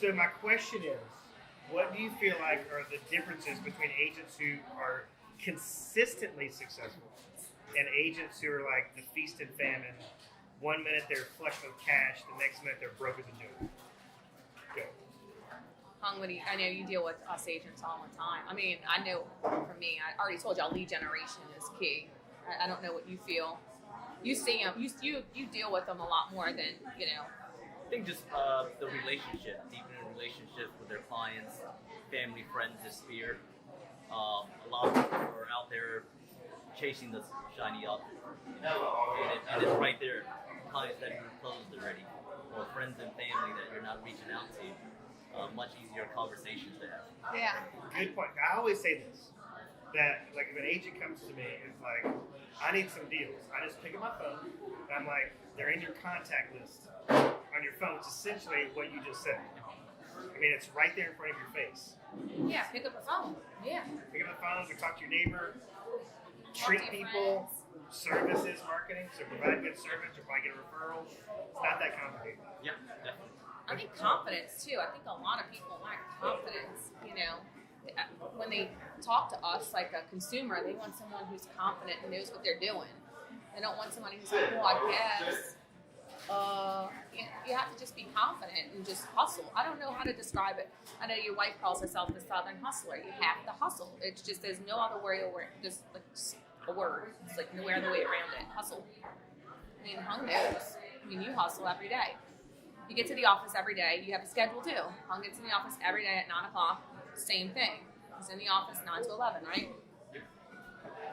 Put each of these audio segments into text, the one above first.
So my question is, what do you feel like are the differences between agents who are consistently successful and agents who are like the feast and famine? 1 minute they're flush with cash, the next minute they're broke as a joke. Go. Hung, I know you deal with us agents all the time. I mean, I know for me, I already told y'all lead generation is key. I don't know what you feel. You see them, you deal with them a lot more than, I think just the relationship, deepening relationships with their clients, family, friends is fear. A lot of people are out there chasing the shiny object, and it's right there. Clients that are closed already, or friends and family that you're not reaching out to. Much easier conversations to have. Yeah. Good point. I always say this, that like if an agent comes to me and is like, I need some deals, I just pick up my phone and I'm like, they're in your contact list on your phone. It's essentially what you just said. I mean, it's right there in front of your face. Yeah, pick up the phone. Yeah. Pick up the phone, go talk to your neighbor, treat people, services, marketing, so provide good service or if I get a referral. It's not that complicated. Yeah, definitely. I think confidence too. I think a lot of people lack confidence. When they talk to us like a consumer, they want someone who's confident and knows what they're doing. They don't want somebody who's like, well, I guess. You have to just be confident and just hustle. I don't know how to describe it. I know your wife calls herself the Southern hustler. You have to hustle. It's just there's no other way to work. Just like a word. It's like no other way around it. Hustle. I mean, Hung knows. I mean, you hustle every day. You get to the office every day. You have a schedule too. Hung gets in the office every day at 9 o'clock. Same thing. He's in the office 9 to 11, right?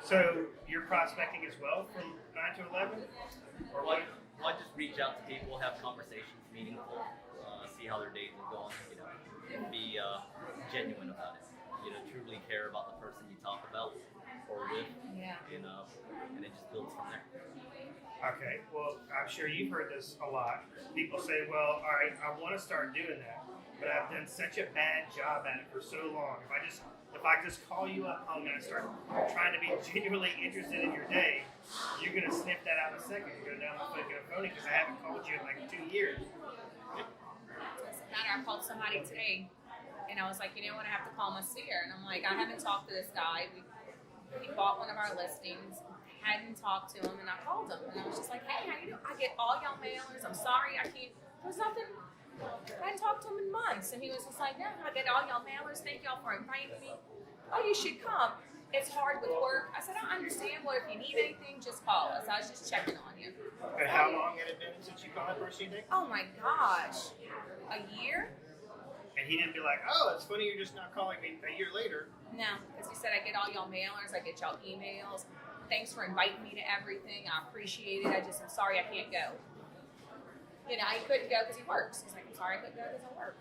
So you're prospecting as well from 9 to 11? Or what? Well, I just reach out to people, have conversations, meaningful, see how their days are going, and be genuine about it. Truly care about the person you talk about or with, Yeah. And it just builds from there. Okay, well, I'm sure you've heard this a lot. People say, well, all right, I want to start doing that, but I've done such a bad job at it for so long. If I just call you up, Hung, and I start trying to be genuinely interested in your day, you're going to sniff that out in a second. You're going to know I'm fucking phony because I haven't called you in like 2 years. Doesn't matter. I called somebody today, and I was like, you know what? I have to call my seer. And I'm like, I haven't talked to this guy. He bought one of our listings. Hadn't talked to him, and I called him, and I was just like, hey, how you doing? I get all y'all mailers. I'm sorry, I can't. There's nothing. I hadn't talked to him in months, and he was just like, yeah, I get all y'all mailers. Thank y'all for inviting me. Oh, you should come. It's hard with work. I said, I understand. Well, if you need anything, just call us. I was just checking on you. And how long had it been since you called that person, you think? Oh my gosh, a year? And he didn't be like, oh, it's funny you're just not calling me a year later. No, because he said, I get all y'all mailers. I get y'all emails. Thanks for inviting me to everything. I appreciate it. I'm sorry I can't go. He couldn't go because he works. He's like, I'm sorry I couldn't go because I work.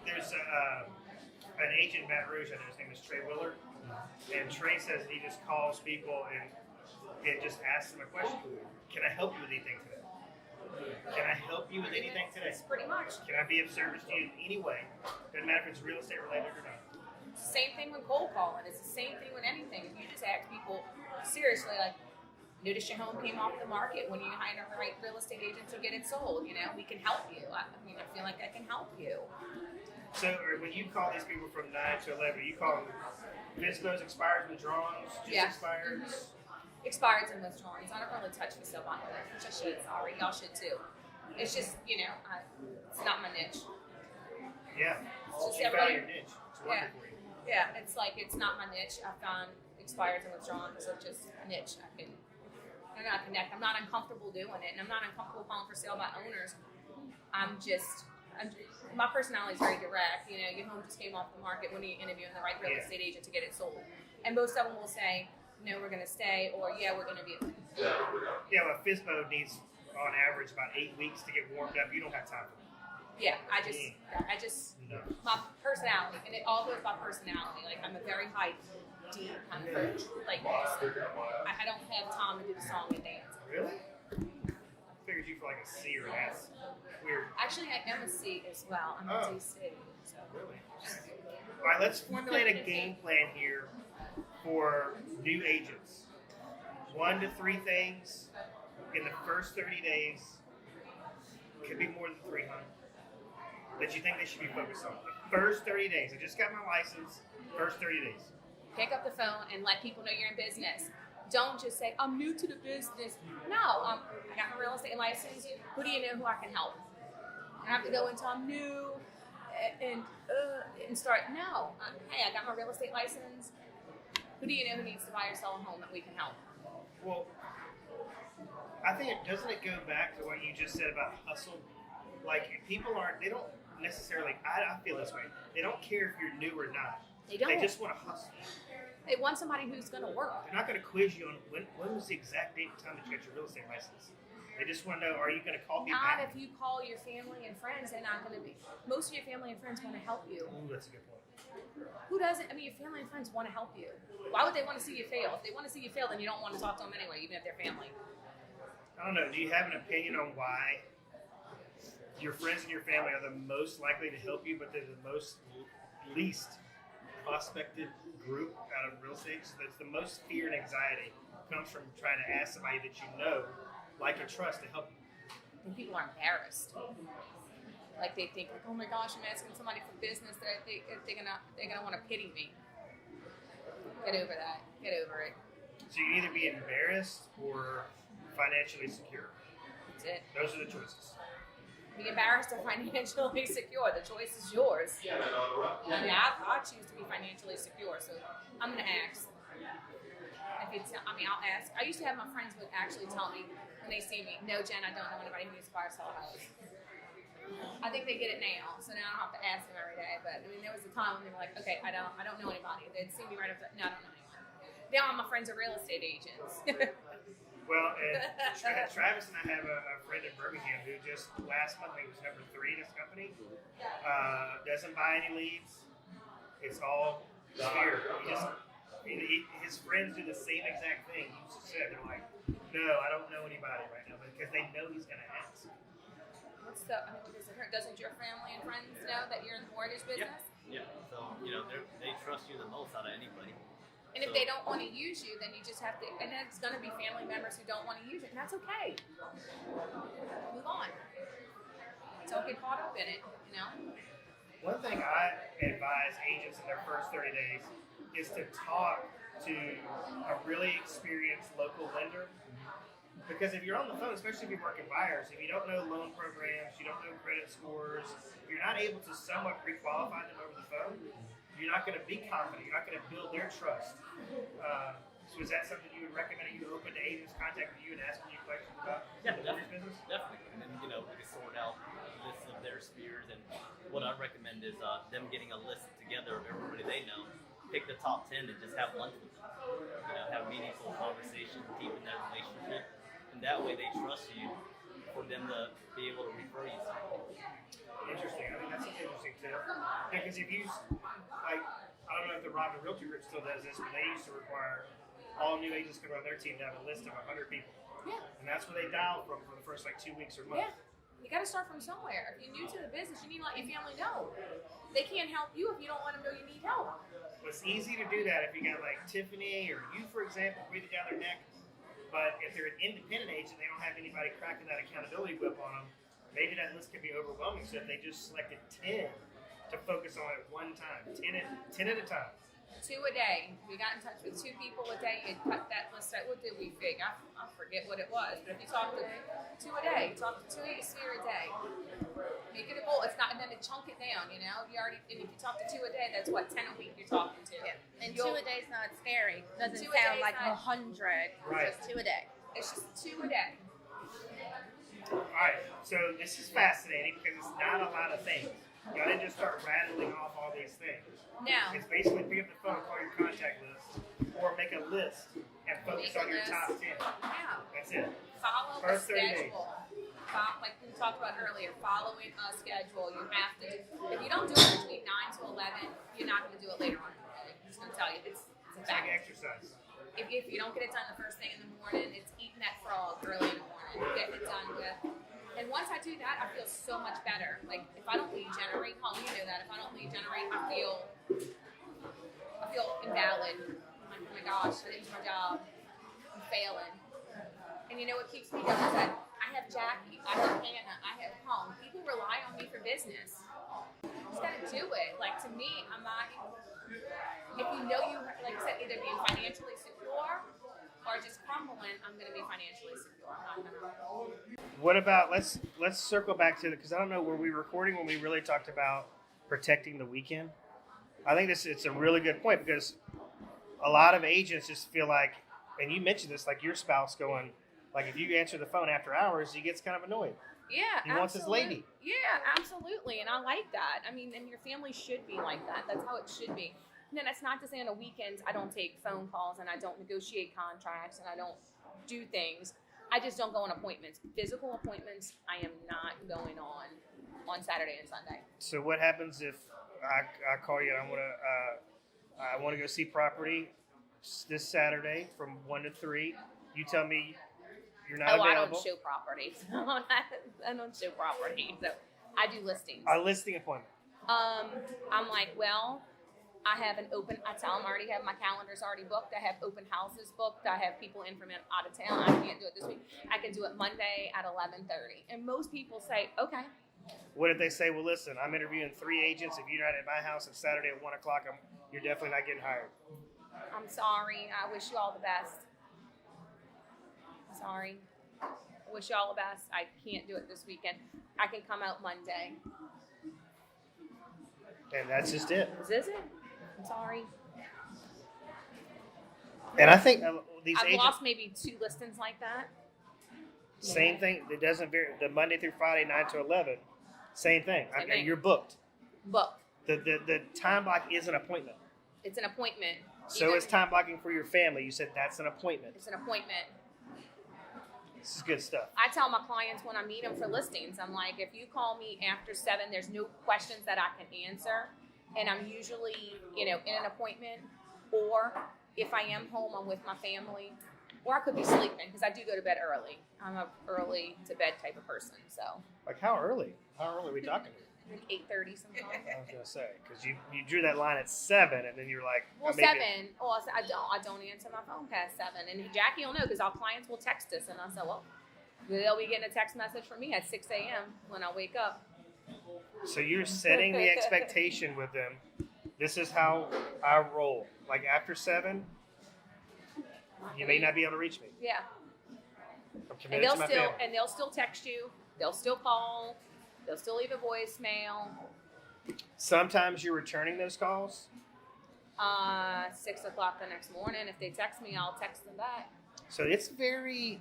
There's an agent in Baton Rouge, I know his name is Trey Willard, and Trey says he just calls people and just asks them a question. Can I help you with anything today? Can I help you with anything today? It's pretty much. Can I be of service to you in any way? Doesn't matter if it's real estate related or not. It's the same thing with cold calling. It's the same thing with anything. If you just ask people seriously, like, notice your home came off the market. When you hire the right real estate agent to get it sold, we can help you. I feel like I can help you. So when you call these people from 9 to 11, you call them FISBOs, expires, withdrawals, just expires? Mm-hmm. Expires and withdrawals. I don't really touch myself on it, which I should. Sorry, y'all should too. It's just, it's not my niche. Yeah. It's just you found your niche. It's working for you. Yeah, it's like, it's not my niche. I found expires and withdrawals are just a niche. I'm not connect. I'm not uncomfortable doing it, and I'm not uncomfortable calling for sale by owners. My personality is very direct. Your home just came off the market. When are you interviewing the right real estate agent to get it sold? And most of them will say, no, we're going to stay, or yeah, we're going to be. Yeah, well, FISBO needs on average about 8 weeks to get warmed up. You don't have time for that. Yeah, I just, my personality, and it all goes by personality. Like, I'm a very high D kind of coach. Like, I don't have time to do the song and dance. Really? I figured you for like a C or an S. Weird. Actually, I am a C as well. I'm a DC. So. Really? All right, let's formulate a game plan here for new agents. 1 to 3 things in the first 30 days. Could be more than 300. that you think they should be focused on? The first 30 days. I just got my license. First 30 days. Pick up the phone and let people know you're in business. Don't just say, I'm new to the business. No, I got my real estate license. Who do you know who I can help? I have to go into I'm new and start. No, hey, I got my real estate license. Who do you know who needs to buy or sell a home that we can help? Well, I think doesn't it go back to what you just said about hustle? Like people they don't necessarily, I feel this way. They don't care if you're new or not. They don't. They just want to hustle. They want somebody who's going to work. They're not going to quiz you on when was the exact date and time that you got your real estate license. They just want to know, are you going to call me Not back? if you call your family and friends, they're not going to be. Most of your family and friends want to help you. Ooh, that's a good point. Who doesn't? I mean, your family and friends want to help you. Why would they want to see you fail? If they want to see you fail, then you don't want to talk to them anyway, even if they're family. I don't know. Do you have an opinion on why your friends and your family are the most likely to help you, but they're the least prospected group out of real estate? So that's the most fear and anxiety comes from trying to ask somebody that you know, like and trust, to help you. And people are embarrassed. Like they think, like, oh my gosh, I'm asking somebody for business that they're gonna want to pity me. Get over that. Get over it. So you can either be embarrassed or financially secure. That's it. Those are the choices. Be embarrassed or financially secure. The choice is yours. I mean, I choose to be financially secure, so I'm gonna ask. I'll ask. I used to have my friends would actually tell me when they see me, "No, Jen, I don't know anybody who needs to buy or sell a house." I think they get it now, so now I don't have to ask them every day. But I mean, there was a time when they were like, "Okay, I don't know anybody." They'd see me right after. No, I don't know anyone. Now all my friends are real estate agents. Well, and Travis and I have a friend in Birmingham who just last month he was number 3 in his company. Doesn't buy any leads. It's all fear. His friends do the same exact thing you just said. They're like, no, I don't know anybody right now because they know he's going to ask. What does it hurt? Doesn't your family and friends know that you're in the mortgage business? Yeah. So they trust you the most out of anybody. And if they don't want to use you, then you just have to, and then it's going to be family members who don't want to use it, and that's okay. Move on. Don't get caught up in it, you know? One thing I advise agents in their first 30 days is to talk to a really experienced local lender. Because if you're on the phone, especially if you're working buyers, if you don't know loan programs, you don't know credit scores, you're not able to somewhat pre-qualify them over the phone, you're not going to be confident. You're not going to build their trust. So is that something you would recommend? Are you open to agents contacting you and asking you questions about the mortgage business? Definitely. And then, we can sort out lists of their spheres. And what I recommend is them getting a list together of everybody they know. Pick the top 10 and just have lunch with them. Have meaningful conversations, deepen that relationship. And that way they trust you for them to be able to refer you something. Interesting. I think that's interesting too. Because if you, I don't know if the Robin Realty Group still does this, but they used to require all new agents coming on their team to have a list of 100 people. Yeah. And that's where they dial from for the first 2 weeks or month. Yeah. You got to start from somewhere. If you're new to the business, you need to let your family know. They can't help you if you don't let them know you need help. Well, it's easy to do that if you got like Tiffany or you, for example, breathing down their neck. But if they're an independent agent, they don't have anybody cracking that accountability whip on them. Maybe that list can be overwhelming. So if they just selected 10 to focus on at one time, 10 at a time. 2 a day. We got in touch with 2 people a day and cut that list out. What did we figure? I forget what it was. But if you talk to 2 a day, talk to 2 a sphere a day. Make it a goal. It's not, and then to chunk it down. If you talk to 2 a day, that's what 10 a week you're talking to. Yeah. And 2 a day is not scary. It doesn't 2 a sound day is like not- 100. Right. Just 2 a day. It's just 2 a day. All right. So this is fascinating because it's not a lot of things. Y'all didn't just start rattling off all these things. No. It's basically pick up the phone, call your contact list, or make a list and focus Make a on your list. top 10. Yeah. That's it. Follow a First 30 days. schedule. Like we talked about earlier, following a schedule. You have to. If you don't do it between 9 to 11, you're not going to do it later on in the day. I'm just going to tell you, it's a It's like fact. exercise. If you don't get it done the first thing in the morning, it's eating that frog early in the morning. Getting it done with. And once I do that, I feel so much better. Like if I don't lead generate, Paul, you know that. If I don't lead generate, I feel invalid. I'm like, oh my gosh, I didn't do my job. I'm failing. And you know what keeps me going is that I have Jackie, I have Hannah, I have Home. People rely on me for business. do it. Like, to me, I'm not. If you know you, like I said, either being financially secure or just crumbling, I'm going to be financially secure. I'm not going to. What about let's circle back to because I don't know, were we recording when we really talked about protecting the weekend? I think it's a really good point because a lot of agents just feel like, and you mentioned this, like your spouse going, like if you answer the phone after hours, he gets kind of annoyed. Yeah, he wants his lady. Yeah, absolutely, and I like that. I mean, and your family should be like that. That's how it should be. And then that's not to say on the weekends I don't take phone calls and I don't negotiate contracts and I don't do things. I just don't go on appointments. Physical appointments, I am not going on Saturday and Sunday. So what happens if I call you and I want to go see property this Saturday from 1 to 3? You tell me you're not available. I don't show property. I don't show property. So I do listings. A listing appointment. I'm like, well, I have an open. I tell them I already have my calendars already booked. I have open houses booked. I have people in from out of town. I can't do it this week. I can do it Monday at 11:30. And most people say, okay. What if they say, well, listen, I'm interviewing 3 agents. If you're not at my house, it's Saturday at 1 o'clock. You're definitely not getting hired. I'm sorry. I wish you all the best. Sorry. I wish you all the best. I can't do it this weekend. I can come out Monday. And that's just it. Is it? I'm sorry. And I think these I've agents, lost maybe 2 listings like that. same thing. It doesn't vary. The Monday through Friday, 9 to 11, same thing. Same thing. You're booked. Booked. The time block is an appointment. It's an appointment. So it's time blocking for your family. You said that's an appointment. It's an appointment. This is good stuff. I tell my clients when I meet them for listings, I'm like, if you call me after 7, there's no questions that I can answer. And I'm usually, in an appointment, or if I am home, I'm with my family, or I could be sleeping because I do go to bed early. I'm a early to bed type of person, so. Like how early? How early are we talking? 8:30 sometimes. I was gonna say because you drew that line at 7, and then you're like, well, maybe 7. Well, I don't answer my phone past 7, and Jackie will know because our clients will text us, and I say, well, they'll be getting a text message from me at 6 a.m. when I wake up. So you're setting the expectation with them. This is how I roll. Like after 7, you may not be able to reach me. Yeah. I'm committed to my family. And they'll still text you. They'll still call. They'll still leave a voicemail. Sometimes you're returning those calls. 6 o'clock the next morning. If they text me, I'll text them back. So it's very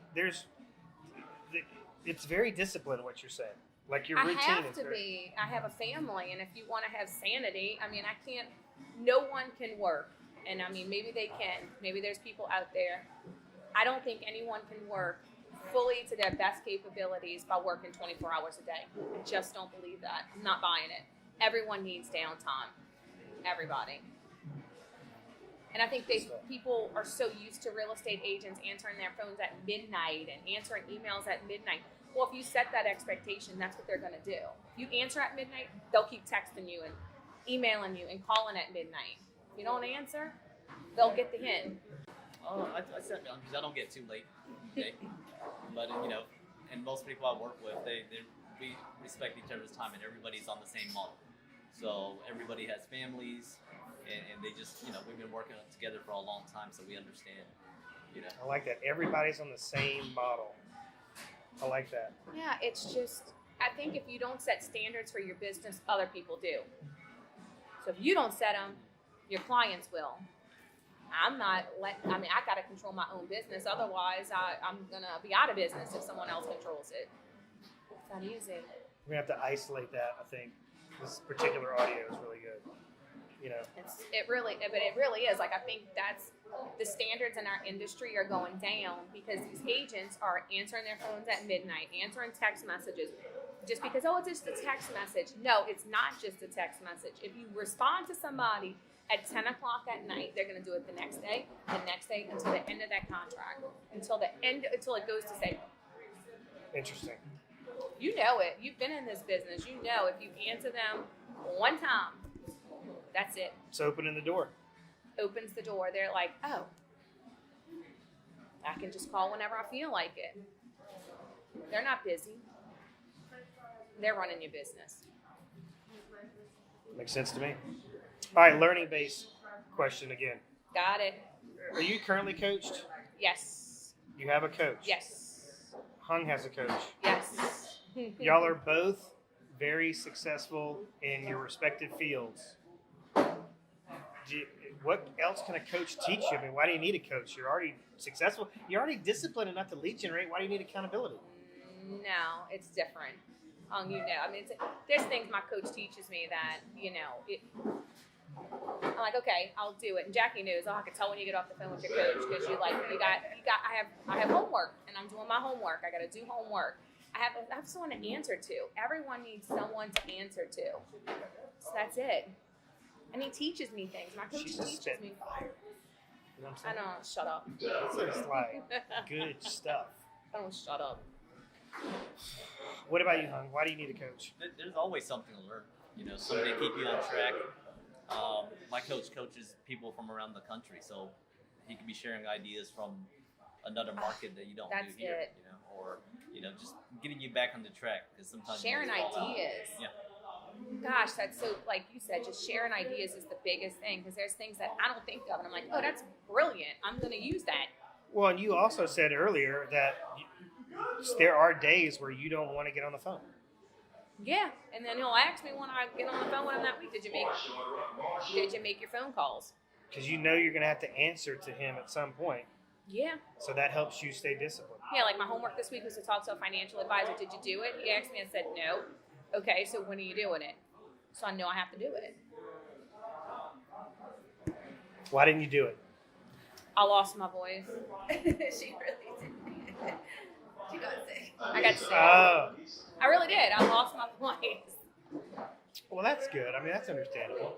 disciplined what you're saying. Like your routine I have is to very... be. I have a family, and if you want to have sanity, I mean, I can't. No one can work, and I mean, maybe they can. Maybe there's people out there. I don't think anyone can work fully to their best capabilities by working 24 hours a day. I just don't believe that. I'm not buying it. Everyone needs downtime. Everybody. And I think people are so used to real estate agents answering their phones at midnight and answering emails at midnight. Well, if you set that expectation, that's what they're going to do. If you answer at midnight, they'll keep texting you and emailing you and calling at midnight. If you don't answer, they'll get the hint. I said because I don't get too late. Okay? But and most people I work with, we respect each other's time, and everybody's on the same model. So everybody has families, and they just we've been working together for a long time, so we understand. I like that. Everybody's on the same model. I like that. Yeah, it's just, I think if you don't set standards for your business, other people do. So if you don't set them, your clients will. I got to control my own business. Otherwise, I'm going to be out of business if someone else controls it. It's not easy. We're going to have to isolate that, I think. This particular audio is really good. It really is. Like, I think that's the standards in our industry are going down because these agents are answering their phones at midnight, answering text messages. Just because, it's just a text message. No, it's not just a text message. If you respond to somebody at 10 o'clock at night, they're going to do it the next day, until the end of that contract, until it goes to say. Interesting. You know it. You've been in this business. You know if you answer them one time, that's it. It's opening the door. Opens the door. They're like, oh, I can just call whenever I feel like it. They're not busy. They're running your business. Makes sense to me. All right, learning-based question again. Got it. Are you currently coached? Yes. You have a coach? Yes. Hung has a coach. Yes. Y'all are both very successful in your respective fields. What else can a coach teach you? I mean, why do you need a coach? You're already successful. You're already disciplined enough to lead generate. Why do you need accountability? No, it's different. I mean, there's things my coach teaches me that, I'm like, okay, I'll do it. And Jackie knows, I can tell when you get off the phone with your coach because I have homework and I'm doing my homework. I got to do homework. I have someone to answer to. Everyone needs someone to answer to. So that's it. And he teaches me things. My coach teaches me. You know what I I'm know, shut up. saying? It's like good stuff. Oh, shut up. What about you, Hung? Why do you need a coach? There's always something to learn. Somebody to keep you on track. My coach coaches people from around the country, so he could be sharing ideas from another market that you don't That's do here. it. Or just getting you back on the track because sometimes Sharing you fall out. ideas. Yeah. Gosh, that's so, like you said, just sharing ideas is the biggest thing because there's things that I don't think of and I'm like, oh, that's brilliant. I'm going to use that. Well, and you also said earlier that there are days where you don't want to get on the phone. Yeah, and then he'll ask me when I get on the phone with him that week, did you make your phone calls? Because you know you're going to have to answer to him at some point. Yeah. So that helps you stay disciplined. Yeah, like my homework this week was to talk to a financial advisor. Did you do it? He asked me and said no. Okay, so when are you doing it? So I know I have to do it. Why didn't you do it? I lost my voice. She really did. She got sick. I got sick. Oh. I really did. I lost my voice. Well, that's good. I mean, that's understandable.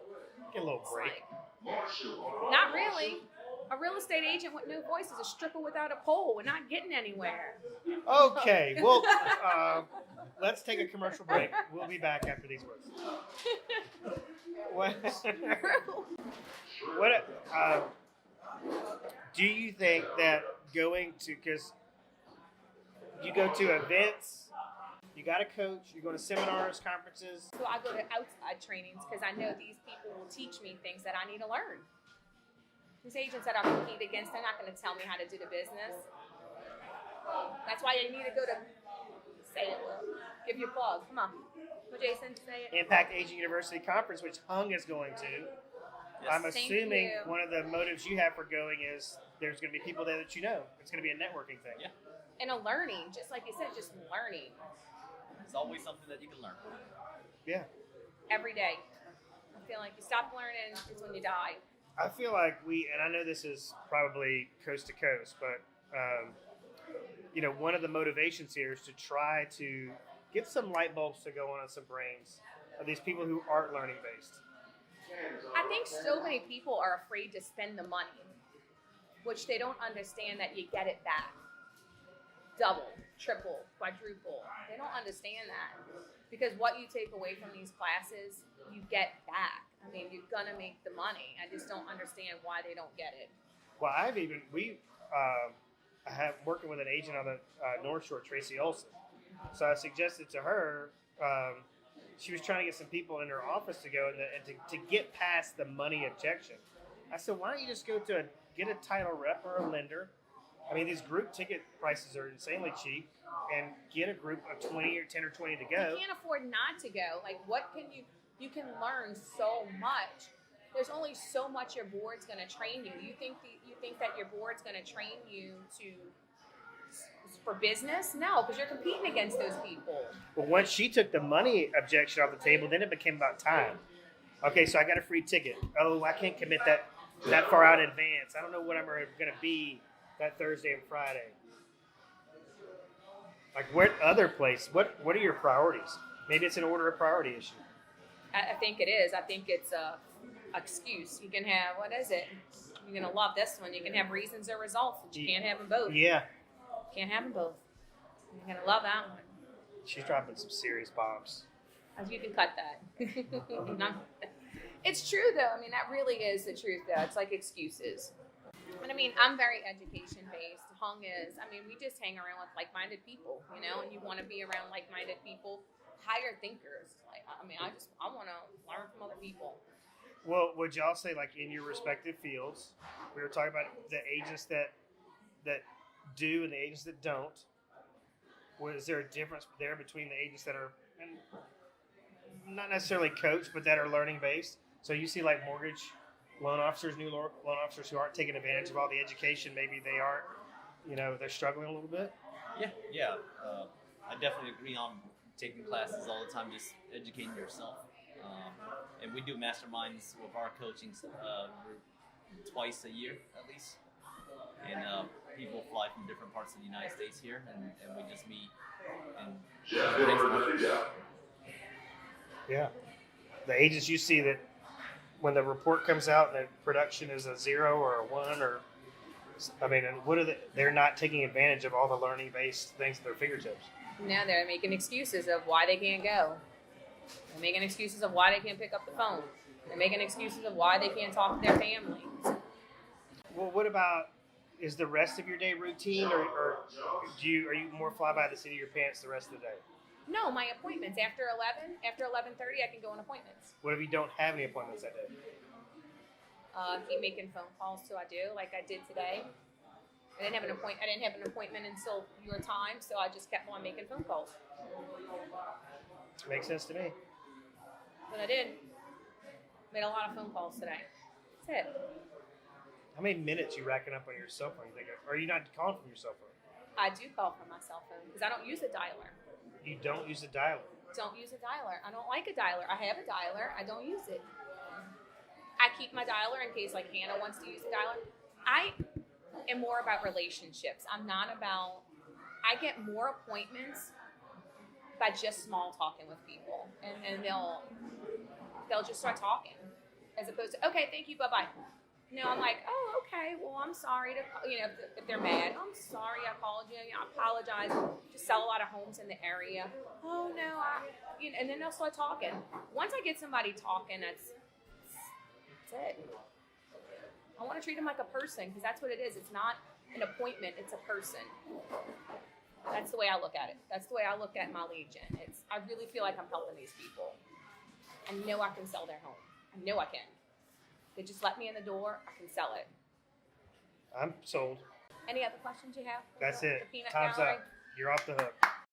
Get a little It's break. like, not really. A real estate agent with no voice is a stripper without a pole. We're not getting anywhere. Okay. Well, let's take a commercial break. We'll be back after these words. What? Do you think that going to, because you go to events, you got a coach, you go to seminars, conferences. So I go to outside trainings because I know these people will teach me things that I need to learn. These agents that I compete against, they're not going to tell me how to do the business. That's why you need to go to, say it, give your plug. Come on. Well, Jason, say it. Impact Agent University Conference, which Hung is going to. Yes. I'm Thank assuming you. one of the motives you have for going is there's going to be people there that you know. It's going to be a networking thing. Yeah. And a learning, just like you said, just learning There's always something that you can learn. Yeah. every day. I feel like you stop learning, it's when you die. I feel like and I know this is probably coast to coast, but one of the motivations here is to try to get some light bulbs to go on some brains of these people who aren't learning based. I think so many people are afraid to spend the money, which they don't understand that you get it back. Double, triple, quadruple. They don't understand that. Because what you take away from these classes, you get back. I mean, you're going to make the money. I just don't understand why they don't get it. Well, I have working with an agent on the North Shore, Tracy Olson. So I suggested to her, she was trying to get some people in her office to go and to get past the money objection. I said, why don't you just go to get a title rep or a lender? I mean, these group ticket prices are insanely cheap, and get a group of 20 or 10 or 20 to go. You can't afford not to go. Like, what can you can learn so much. There's only so much your board's going to train you. You think that your board's going to train you for business? No, because you're competing against those people. But once she took the money objection off the table, then it became about time. Okay, so I got a free ticket. Oh, I can't commit that far out in advance. I don't know what I'm going to be that Thursday and Friday. Like, what other place? What are your priorities? Maybe it's an order of priority issue. I think it is. I think it's a excuse. You can have, what is it? You're going to love this one. You can have reasons or results, but you can't have them both. Yeah. Can't have them both. You're going to love that one. She's dropping some serious bombs. You can cut that. It's true, though. I mean, that really is the truth, though. It's like excuses. And I mean, I'm very education-based. Hung is. I mean, we just hang around with like-minded people, and you want to be around like-minded people, higher thinkers. Like, I mean, I want to learn from other people. Well, would y'all say, like, in your respective fields, we were talking about the agents that do and the agents that don't. Was there a difference there between the agents that are not necessarily coached, but that are learning based? So you see, like, mortgage loan officers, new loan officers who aren't taking advantage of all the education. Maybe they aren't, they're struggling a little bit. Yeah. I definitely agree on taking classes all the time, just educating yourself. And we do masterminds with our coaching twice a year at least. And people fly from different parts of the United States here, and we just meet. And yeah, the agents you see that when the report comes out and the production is a 0 or a 1, and what are they're not taking advantage of all the learning based things at their fingertips. No, they're making excuses of why they can't go. They're making excuses of why they can't pick up the phone. They're making excuses of why they can't talk to their family. Well, what about, is the rest of your day routine, or are you more fly by the seat of your pants the rest of the day? No, my appointments after 11:30, I can go on appointments. What if you don't have any appointments that day? Keep making phone calls till I do, like I did today. I didn't have an appointment until your time, so I just kept on making phone calls. Makes sense to me. But I did. Made a lot of phone calls today. That's it. How many minutes you racking up on your cell phone? You think, or are you not calling from your cell phone? I do call from my cell phone because I don't use a dialer. You don't use a dialer? Don't use a dialer. I don't like a dialer. I have a dialer. I don't use it. I keep my dialer in case, like, Hannah wants to use a dialer. I am more about relationships. I'm not about. I get more appointments by just small talking with people, and they'll just start talking, as opposed to, okay, thank you, bye bye. No, I'm like, oh, okay, well, I'm sorry to, if they're mad, I'm sorry I called you, I apologize. Just sell a lot of homes in the area. Oh no, and then they'll start talking. Once I get somebody talking, that's it. I want to treat them like a person, because that's what it is. It's not an appointment, it's a person. That's the way I look at it. That's the way I look at my lead gen. I really feel like I'm helping these people. I know I can sell their home. I know I can. They just let me in the door, I can sell it. I'm sold. Any other questions you have? That's it. The peanut Time's gallery? up. You're off the hook.